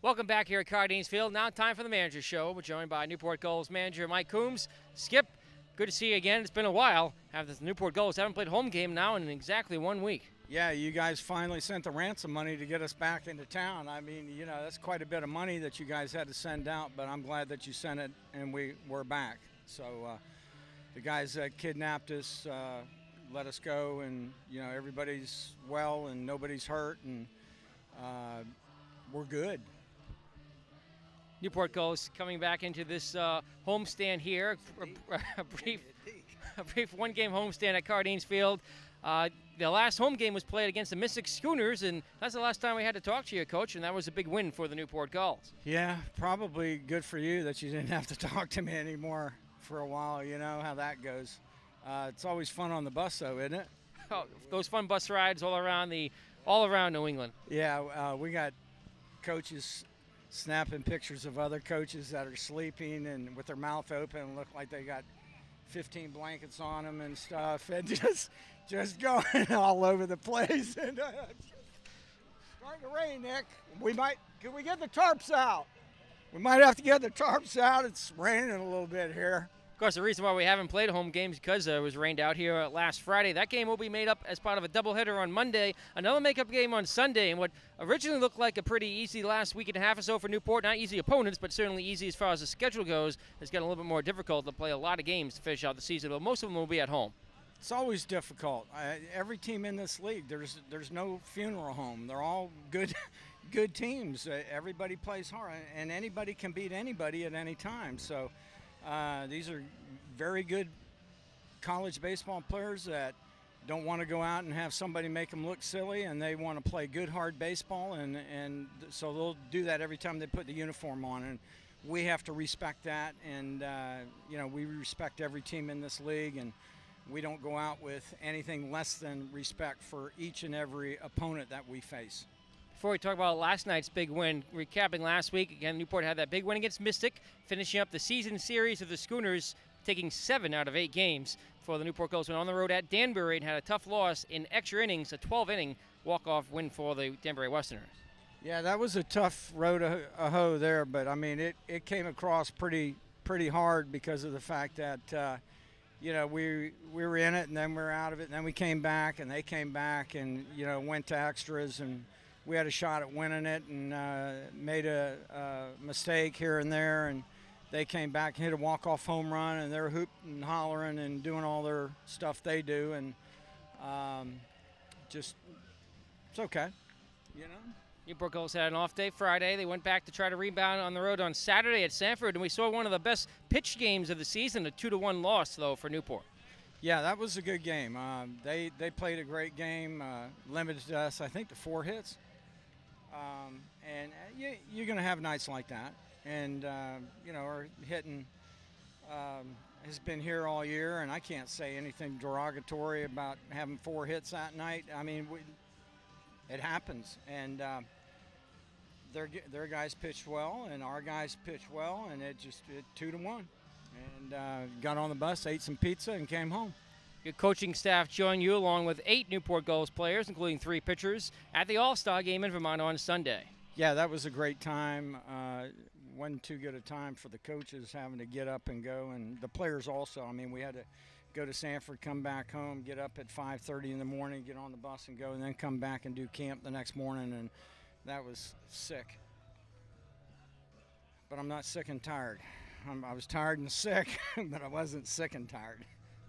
Welcome back here at Cardines Field. Now time for the Manager Show. We're joined by Newport Gulls manager Mike Coombs. Skip, good to see you again. It's been a while. The Newport Gulls haven't played home game now in exactly 1 week. Yeah, you guys finally sent the ransom money to get us back into town. I mean, you know, that's quite a bit of money that you guys had to send out, but I'm glad that you sent it and we're back. So the guys that kidnapped us let us go, and, you know, everybody's well and nobody's hurt, and we're good. Newport Gulls coming back into this homestand here, a brief one-game homestand at Cardines Field. The last home game was played against the Mystic Schooners, and that's the last time we had to talk to you, Coach, and that was a big win for the Newport Gulls. Yeah, probably good for you that you didn't have to talk to me anymore for a while. You know how that goes. It's always fun on the bus, though, isn't it? Oh, those fun bus rides all around New England. Yeah, we got coaches snapping pictures of other coaches that are sleeping and with their mouth open and look like they got 15 blankets on them and stuff, and just going all over the place. And starting to rain, Nick. Can we get the tarps out? We might have to get the tarps out. It's raining a little bit here. Of course, the reason why we haven't played home games because it was rained out here last Friday. That game will be made up as part of a doubleheader on Monday, another makeup game on Sunday, and what originally looked like a pretty easy last week and a half or so for Newport. Not easy opponents, but certainly easy as far as the schedule goes. It's getting a little bit more difficult to play a lot of games to finish out the season, but most of them will be at home. It's always difficult. Every team in this league, there's no funeral home. They're all good teams. Everybody plays hard, and anybody can beat anybody at any time. So these are very good college baseball players that don't want to go out and have somebody make them look silly, and they want to play good, hard baseball, and so they'll do that every time they put the uniform on, and we have to respect that, and you know, we respect every team in this league, and we don't go out with anything less than respect for each and every opponent that we face. Before we talk about last night's big win, recapping last week, again, Newport had that big win against Mystic, finishing up the season series of the Schooners, taking 7 out of 8 games for the Newport Gulls. Went on the road at Danbury and had a tough loss in extra innings, a 12-inning walk-off win for the Danbury Westerners. Yeah, that was a tough road a hoe there, but I mean, it came across pretty hard because of the fact that you know, we were in it and then we were out of it, and then we came back and they came back and, you know, went to extras, and we had a shot at winning it and made a mistake here and there, and they came back and hit a walk-off home run, and they were hooping and hollering and doing all their stuff they do, and just, it's okay, you know. Newport Gulls had an off day Friday. They went back to try to rebound on the road on Saturday at Sanford, and we saw one of the best pitch games of the season, a 2-1 loss, though, for Newport. Yeah, that was a good game. They played a great game, limited us, I think, to 4 hits. And you're going to have nights like that. And, you know, our hitting has been here all year, and I can't say anything derogatory about having 4 hits that night. I mean, it happens. And their guys pitched well, and our guys pitched well, and it 2-1. And got on the bus, ate some pizza, and came home. Your coaching staff joined you along with 8 Newport Gulls players, including 3 pitchers, at the All-Star game in Vermont on Sunday. Yeah, that was a great time. Wasn't too good a time for the coaches having to get up and go, and the players also. I mean, we had to go to Sanford, come back home, get up at 5:30 in the morning, get on the bus and go, and then come back and do camp the next morning, and that was sick. But I'm not sick and tired. I was tired and sick, but I wasn't sick and tired.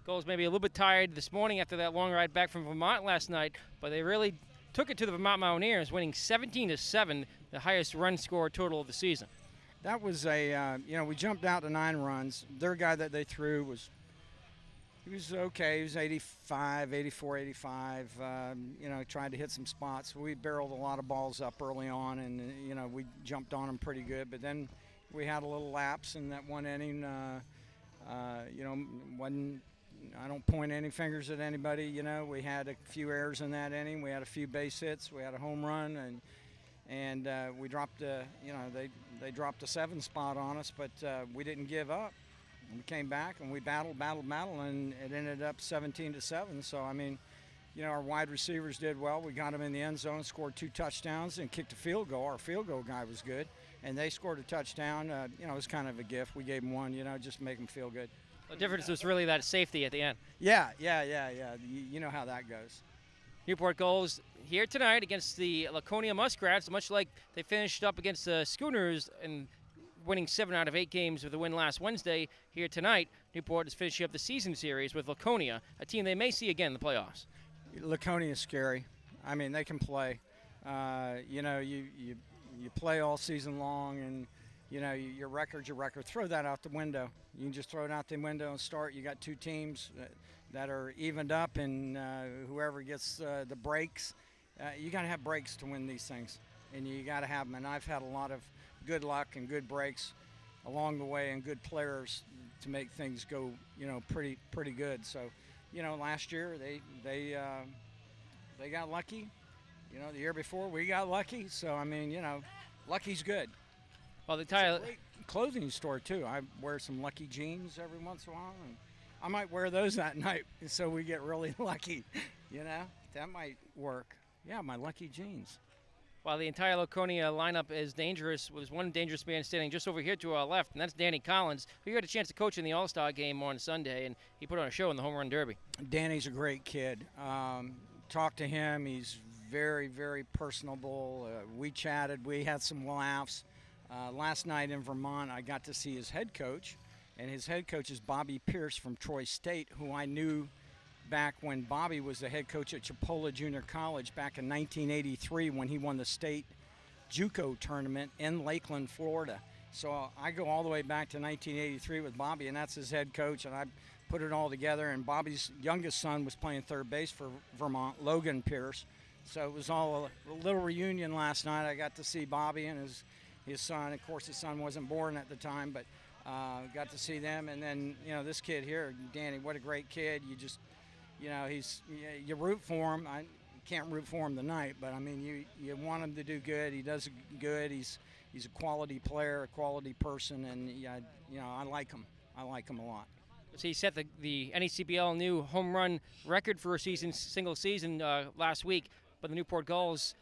Gulls maybe a little bit tired this morning after that long ride back from Vermont last night, but they really took it to the Vermont Mountaineers, winning 17-7, the highest run score total of the season. That was you know, we jumped out to 9 runs. Their guy that they threw was okay. He was 85, 84, 85. You know, tried to hit some spots. We barreled a lot of balls up early on, and, you know, we jumped on them pretty good. But then we had a little lapse in that one inning. You know, I don't point any fingers at anybody. You know, we had a few errors in that inning. We had a few base hits. We had a home run, and we dropped you know, they dropped a 7 spot on us, but we didn't give up. We came back and we battled, and it ended up 17-7. So I mean, you know, our wide receivers did well. We got them in the end zone, scored 2 touchdowns, and kicked a field goal. Our field goal guy was good, and they scored a touchdown. You know, it was kind of a gift. We gave them one, you know, just to make them feel good. The difference was really that safety at the end. Yeah. You know how that goes. Newport Gulls here tonight against the Laconia Muskrats, much like they finished up against the Schooners and winning 7 out of 8 games with a win last Wednesday. Here tonight, Newport is finishing up the season series with Laconia, a team they may see again in the playoffs. Laconia is scary. I mean, they can play. You know, you play all season long, and you know your record's your record. Throw that out the window. You can just throw it out the window and start. You got 2 teams that are evened up, and whoever gets the breaks, you got to have breaks to win these things, and you got to have them. And I've had a lot of good luck and good breaks along the way, and good players to make things go, you know, pretty good. So, you know, last year they got lucky. You know, the year before we got lucky. So I mean, you know, lucky's good. Well, the It's a great clothing store too. I wear some Lucky jeans every once in a while, and I might wear those that night so we get really lucky. You know, that might work. Yeah, my Lucky jeans. While the entire Laconia lineup is dangerous, there's one dangerous man standing just over here to our left, and that's Danny Collins, who you had a chance to coach in the All-Star game on Sunday, and he put on a show in the Home Run Derby. Danny's a great kid. Talk to him. He's very personable. We chatted. We had some laughs. Last night in Vermont, I got to see his head coach, and his head coach is Bobby Pierce from Troy State, who I knew back when Bobby was the head coach at Chipola Junior College back in 1983 when he won the state JUCO tournament in Lakeland, Florida. So I go all the way back to 1983 with Bobby, and that's his head coach, and I put it all together. And Bobby's youngest son was playing third base for Vermont, Logan Pierce. So it was all a little reunion last night. I got to see Bobby and his son. Of course, his son wasn't born at the time, but got to see them. And then, you know, this kid here, Danny, what a great kid. You just, you know, you root for him. I can't root for him tonight, but I mean, you want him to do good. He does good. He's a quality player, a quality person, and you know, I like him. I like him a lot. So he set the NECBL new home run record for a single season last week, but the Newport Gulls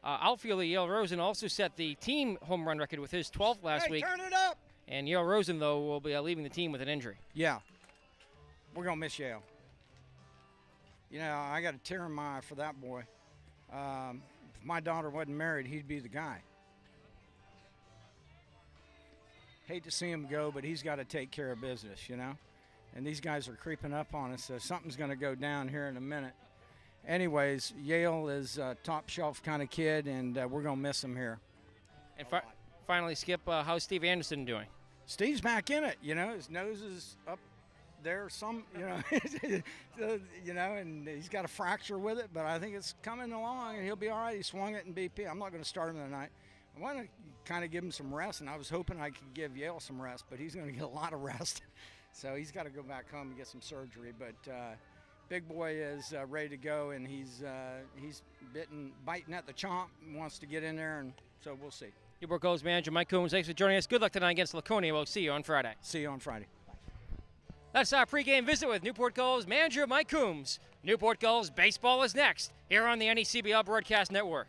outfielder Yale Rosen also set the team home run record with his 12th last week. Turn it up! And Yale Rosen, though, will be leaving the team with an injury. Yeah, we're gonna miss Yale. You know, I got a tear in my eye for that boy. If my daughter wasn't married, he'd be the guy. Hate to see him go, but he's got to take care of business, you know. And these guys are creeping up on us, so something's going to go down here in a minute. Anyways, Yale is a top shelf kind of kid, and we're going to miss him here. And finally, Skip, how's Steve Anderson doing? Steve's back in it, you know. His nose is up there, you know, and he's got a fracture with it, but I think it's coming along, and he'll be all right. He swung it in BP. I'm not going to start him tonight. I want to kind of give him some rest, and I was hoping I could give Yale some rest, but he's going to get a lot of rest. So he's got to go back home and get some surgery. But big boy is ready to go, and he's biting at the chomp, and wants to get in there, and so we'll see. Newport Gulls manager Mike Coombs, thanks for joining us. Good luck tonight against Laconia. We'll see you on Friday. See you on Friday. That's our pregame visit with Newport Gulls manager Mike Coombs. Newport Gulls baseball is next here on the NECBL Broadcast Network.